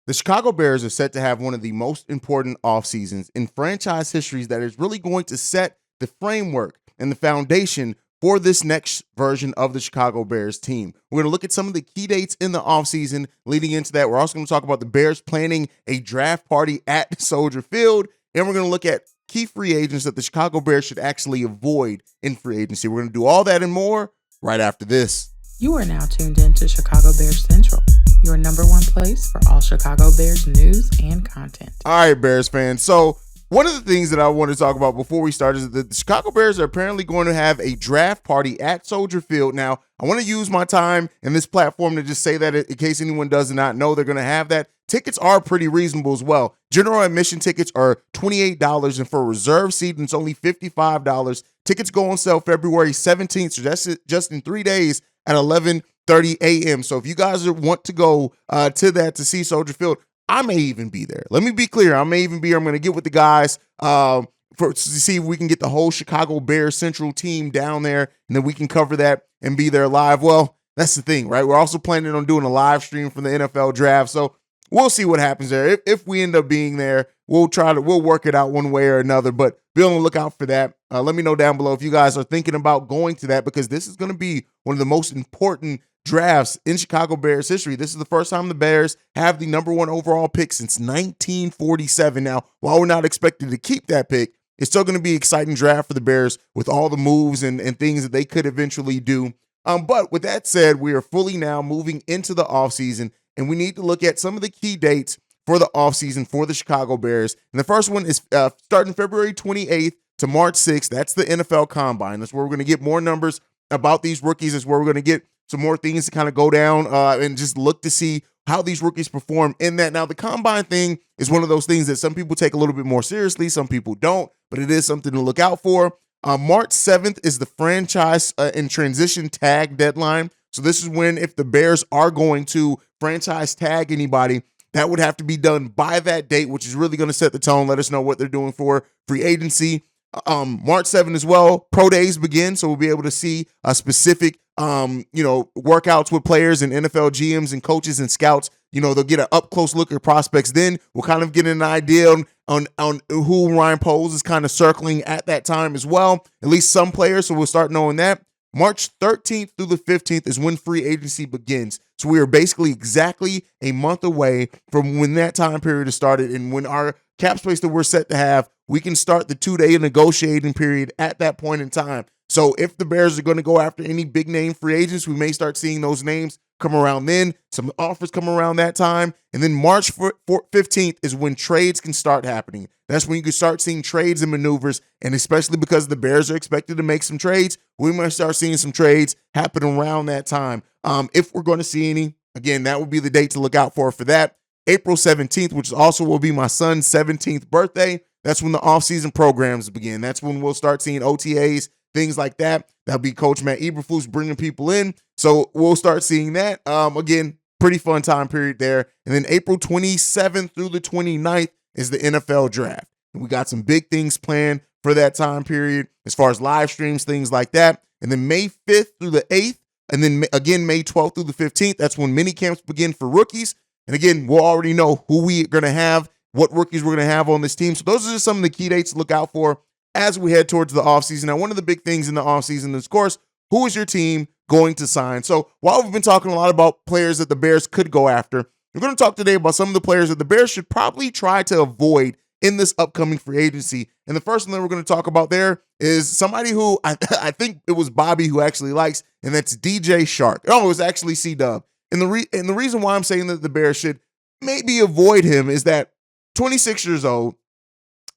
The Chicago Bears are set to have one of the most important off seasons in franchise history that is really going to set the framework and the foundation for this next version of the Chicago Bears team. We're going to look at some of the key dates in the offseason leading into that. We're also going to talk about the Bears planning a draft party at Soldier Field, and we're going to look at key free agents that the Chicago Bears should actually avoid in free agency. We're going to do all that and more right after this. You are now tuned in to Chicago Bears Central, your number one place for all Chicago Bears news and content. All right, Bears fans. So one of the things that I want to talk about before we start is that the Chicago Bears are apparently going to have a draft party at Soldier Field. Now, I want to use my time and this platform to just say that in case anyone does not know, they're going to have that. Tickets are pretty reasonable as well. General admission tickets are $28, and for reserve seating, it's only $55. Tickets go on sale February 17th, so that's just in 3 days at 11:30 a.m. So if you guys want to go to that to see Soldier Field, I may even be there. Let me be clear. I may even be here. I'm going to get with the guys to see if we can get the whole Chicago Bears Central team down there, and then we can cover that and be there live. Well, that's the thing, right? We're also planning on doing a live stream from the NFL draft, so we'll see what happens there. If we end up being there, we'll work it out one way or another, but be on the lookout for that. Let me know down below if you guys are thinking about going to that, because this is going to be one of the most important drafts in Chicago Bears history. This is the first time the Bears have the number one overall pick since 1947. Now, while we're not expected to keep that pick, it's still going to be an exciting draft for the Bears with all the moves and things that they could eventually do. But with that said, we are fully now moving into the offseason, and we need to look at some of the key dates for the offseason for the Chicago Bears. And the first one is starting February 28th to March 6th. That's the NFL Combine. That's where we're going to get more numbers about these rookies. That's where we're going to get some more things to kind of go down and just look to see how these rookies perform in that. Now, the Combine thing is one of those things that some people take a little bit more seriously. Some people don't, but it is something to look out for. March 7th is the franchise and transition tag deadline. So this is when, if the Bears are going to franchise tag anybody, that would have to be done by that date, which is really going to set the tone, let us know what they're doing for free agency. March 7th as well, pro days begin, so we'll be able to see a specific workouts with players and NFL GMs and coaches and scouts. They'll get an up close look at prospects. Then we'll kind of get an idea on who Ryan Poles is kind of circling at that time as well, at least some players, so we'll start knowing that. March 13th through the 15th is when free agency begins. So we are basically exactly a month away from when that time period has started, and when our cap space that we're set to have, we can start the 2-day negotiating period at that point in time. So if the Bears are going to go after any big name free agents, we may start seeing those names come around then. Some offers come around that time. And then March 15th is when trades can start happening. That's when you can start seeing trades and maneuvers. And especially because the Bears are expected to make some trades, we might start seeing some trades happen around that time. If we're going to see any, again, that would be the date to look out for that. April 17th, which also will be my son's 17th birthday. That's when the offseason programs begin. That's when we'll start seeing OTAs, things like that. That'll be Coach Matt Eberflus bringing people in. So we'll start seeing that. Again, pretty fun time period there. And then April 27th through the 29th is the NFL draft. And we got some big things planned for that time period as far as live streams, things like that. And then May 5th through the 8th. And then again, May 12th through the 15th. That's when mini camps begin for rookies. And again, we'll already know who we're going to have, what rookies we're going to have on this team. So those are just some of the key dates to look out for as we head towards the offseason. Now, one of the big things in the offseason is, of course, who is your team going to sign? So while we've been talking a lot about players that the Bears could go after, we're going to talk today about some of the players that the Bears should probably try to avoid in this upcoming free agency. And the first one that we're going to talk about there is somebody who I think it was Bobby who actually likes, and that's DJ Shark. Oh, it was actually C-Dub. And the reason why I'm saying that the Bears should maybe avoid him is that 26 years old,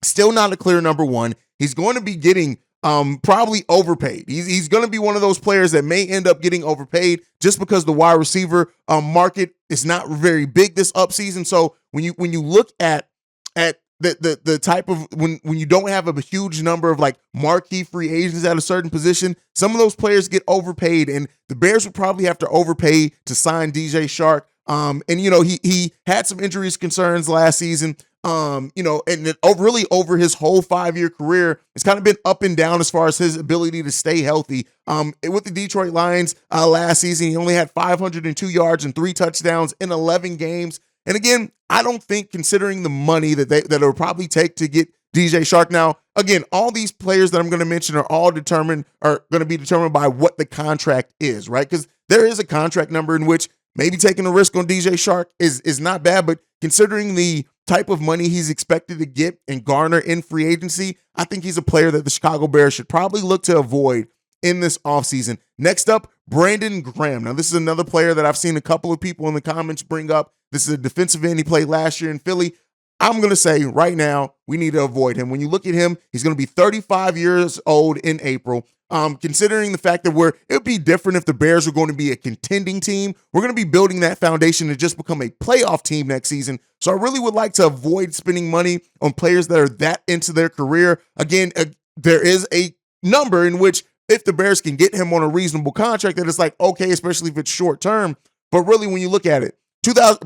still not a clear number one. He's going to be getting probably overpaid. He's going to be one of those players that may end up getting overpaid just because the wide receiver market is not very big this upseason. So when you look at the type of when you don't have a huge number of like marquee free agents at a certain position, some of those players get overpaid, and the Bears would probably have to overpay to sign DJ Shark. And he had some injuries concerns last season. And really over his whole 5-year career, it's kind of been up and down as far as his ability to stay healthy. With the Detroit Lions last season, he only had 502 yards and 3 touchdowns in 11 games. And again, I don't think, considering the money that it'll probably take to get DJ Shark. Now, again, all these players that I'm going to mention are all going to be determined by what the contract is, right? Because there is a contract number in which maybe taking a risk on DJ Shark is not bad, but considering the type of money he's expected to get and garner in free agency, I think he's a player that the Chicago Bears should probably look to avoid in this offseason. Next up, Brandon Graham. Now, this is another player that I've seen a couple of people in the comments bring up. This is a defensive end he played last year in Philly. I'm going to say right now, we need to avoid him. When you look at him, he's going to be 35 years old in April. Considering the fact that it would be different if the Bears were going to be a contending team. We're going to be building that foundation to just become a playoff team next season. So I really would like to avoid spending money on players that are that into their career. Again, there is a number in which if the Bears can get him on a reasonable contract, that it's like, okay, especially if it's short term. But really, when you look at it,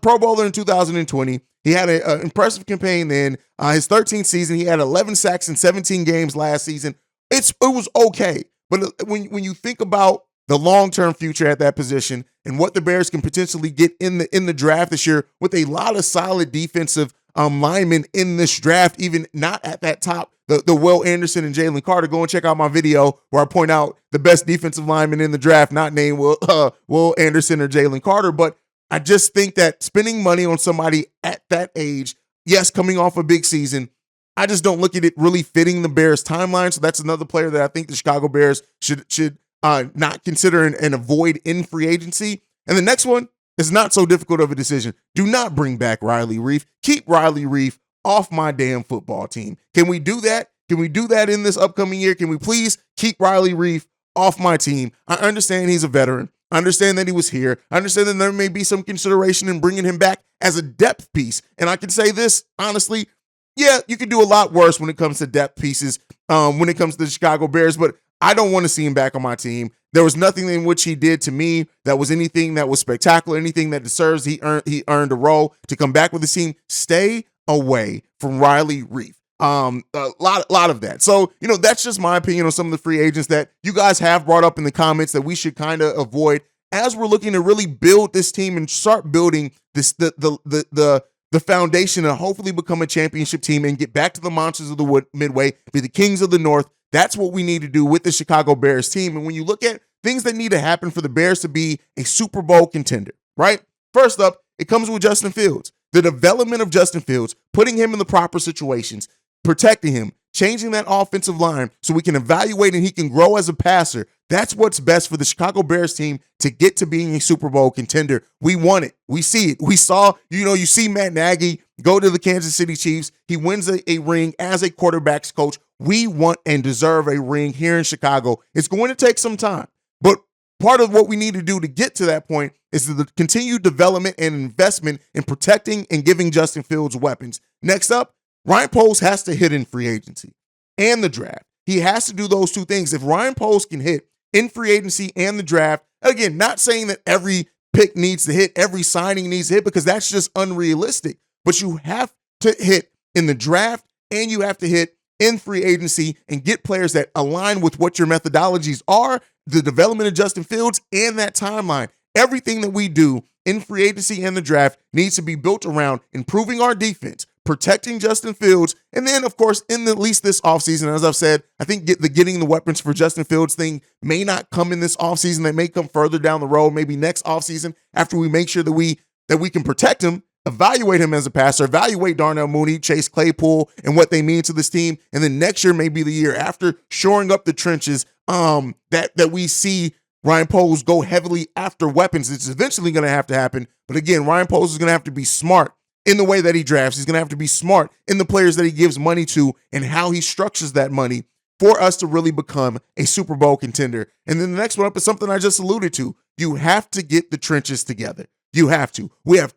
Pro Bowler in 2020, he had an impressive campaign then. His 13th season, he had 11 sacks in 17 games last season. It was okay. But when you think about the long-term future at that position and what the Bears can potentially get in the draft this year with a lot of solid defensive linemen in this draft, even not at that top, the Will Anderson and Jalen Carter. Go and check out my video where I point out the best defensive linemen in the draft, not named Will Anderson or Jalen Carter. But I just think that spending money on somebody at that age, yes, coming off a big season, I just don't look at it really fitting the Bears' timeline. So that's another player that I think the Chicago Bears should not consider and avoid in free agency. And the next one is not so difficult of a decision. Do not bring back Riley Reiff. Keep Riley Reiff off my damn football team. Can we do that? Can we do that in this upcoming year? Can we please keep Riley Reiff off my team? I understand he's a veteran. I understand that he was here. I understand that there may be some consideration in bringing him back as a depth piece. And I can say this, honestly, yeah, you can do a lot worse when it comes to depth pieces, when it comes to the Chicago Bears, but I don't want to see him back on my team. There was nothing in which he did to me that was anything that was spectacular, anything that deserves he earned a role to come back with the team. Stay away from Riley Reiff. A lot of that. So, that's just my opinion on some of the free agents that you guys have brought up in the comments that we should kind of avoid as we're looking to really build this team and start building the foundation to hopefully become a championship team and get back to the monsters of the Midway, be the kings of the North. That's what we need to do with the Chicago Bears team. And when you look at things that need to happen for the Bears to be a Super Bowl contender, right? First up, it comes with Justin Fields. The development of Justin Fields, putting him in the proper situations, protecting him, changing that offensive line so we can evaluate and he can grow as a passer. That's what's best for the Chicago Bears team to get to being a Super Bowl contender. We want it. We see it. We saw, you see Matt Nagy go to the Kansas City Chiefs. He wins a ring as a quarterback's coach. We want and deserve a ring here in Chicago. It's going to take some time, but part of what we need to do to get to that point is the continued development and investment in protecting and giving Justin Fields weapons. Next up, Ryan Poles has to hit in free agency and the draft. He has to do those two things. If Ryan Poles can hit in free agency and the draft, again, not saying that every pick needs to hit, every signing needs to hit, because that's just unrealistic. But you have to hit in the draft and you have to hit in free agency and get players that align with what your methodologies are, the development of Justin Fields, and that timeline. Everything that we do in free agency and the draft needs to be built around improving our defense, protecting Justin Fields, and then, of course, in at least this offseason, as I've said, I think getting the weapons for Justin Fields thing may not come in this offseason. They may come further down the road, maybe next offseason, after we make sure that we can protect him, evaluate him as a passer, evaluate Darnell Mooney, Chase Claypool, and what they mean to this team. And then next year may be the year after shoring up the trenches that we see Ryan Poles go heavily after weapons. It's eventually going to have to happen. But again, Ryan Poles is going to have to be smart in the way that he drafts. He's going to have to be smart in the players that he gives money to and how he structures that money for us to really become a Super Bowl contender. And then the next one up is something I just alluded to. You have to get the trenches together. You have to. We have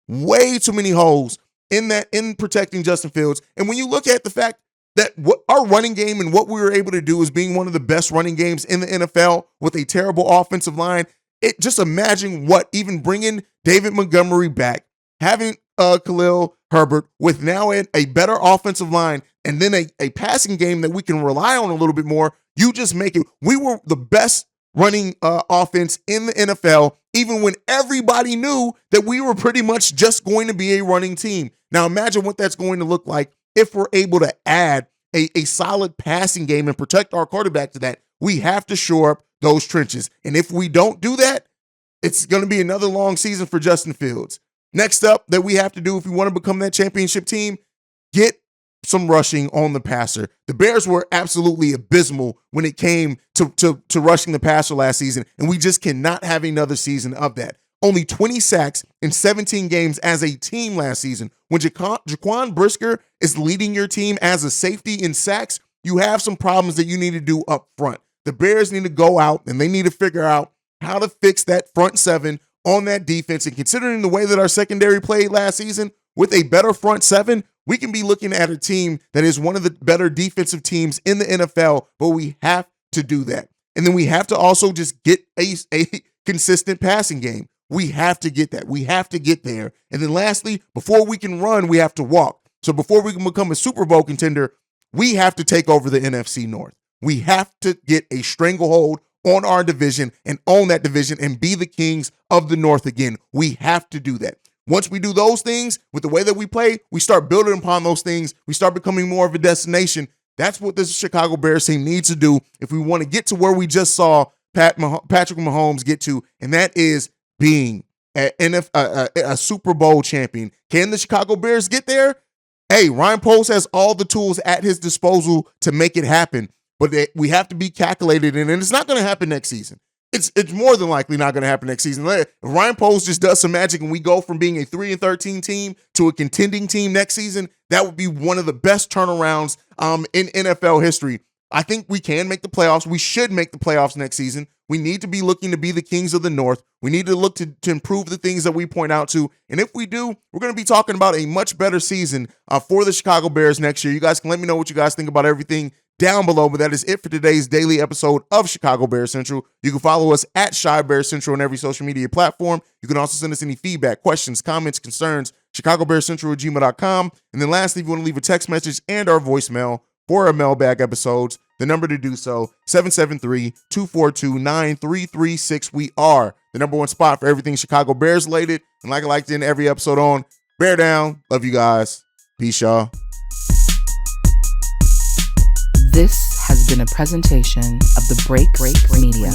way too many holes in protecting Justin Fields. And when you look at the fact that what our running game and what we were able to do is being one of the best running games in the NFL with a terrible offensive line, just imagine what even bringing David Montgomery back, having Khalil Herbert with now a better offensive line and then a passing game that we can rely on a little bit more. You just make it. We were the best running offense in the NFL, even when everybody knew that we were pretty much just going to be a running team. Now imagine what that's going to look like if we're able to add a solid passing game and protect our quarterback to that. We have to shore up those trenches. And if we don't do that, it's going to be another long season for Justin Fields. Next up that we have to do if we want to become that championship team, get some rushing on the passer. The Bears were absolutely abysmal when it came to rushing the passer last season, and we just cannot have another season of that. Only 20 sacks in 17 games as a team last season. When Jaquan Brisker is leading your team as a safety in sacks, you have some problems that you need to do up front. The Bears need to go out and they need to figure out how to fix that front seven on that defense. And considering the way that our secondary played last season, with a better front seven, we can be looking at a team that is one of the better defensive teams in the NFL, but we have to do that. And then we have to also just get a consistent passing game. We have to get that. We have to get there. And then lastly, before we can run, we have to walk. So before we can become a Super Bowl contender, we have to take over the NFC North. We have to get a stranglehold on our division and own that division and be the kings of the North again. We have to do that. Once we do those things with the way that we play, we start building upon those things. We start becoming more of a destination. That's what this Chicago Bears team needs to do if we want to get to where we just saw Patrick Mahomes get to, and that is being a Super Bowl champion. Can the Chicago Bears get there? Hey, Ryan Poles has all the tools at his disposal to make it happen, but we have to be calculated, and it's not going to happen next season. It's more than likely not going to happen next season. If Ryan Poles just does some magic and we go from being a 3-13 team to a contending team next season, that would be one of the best turnarounds in NFL history. I think we can make the playoffs. We should make the playoffs next season. We need to be looking to be the kings of the North. We need to look to improve the things that we point out to. And if we do, we're going to be talking about a much better season for the Chicago Bears next year. You guys can let me know what you guys think about everything down below, but that is it for today's daily episode of Chicago Bears Central. You can follow us at Chi Bears Central on every social media platform. You can also send us any feedback, questions, comments, concerns, chicagobearscentral@gmail.com. And then lastly, if you want to leave a text message and our voicemail for our mailbag episodes, the number to do so, 773-242-9336. We are the number one spot for everything Chicago Bears related. And like I like to end every episode on, bear down. Love you guys. Peace, y'all. This has been a presentation of the Break Media.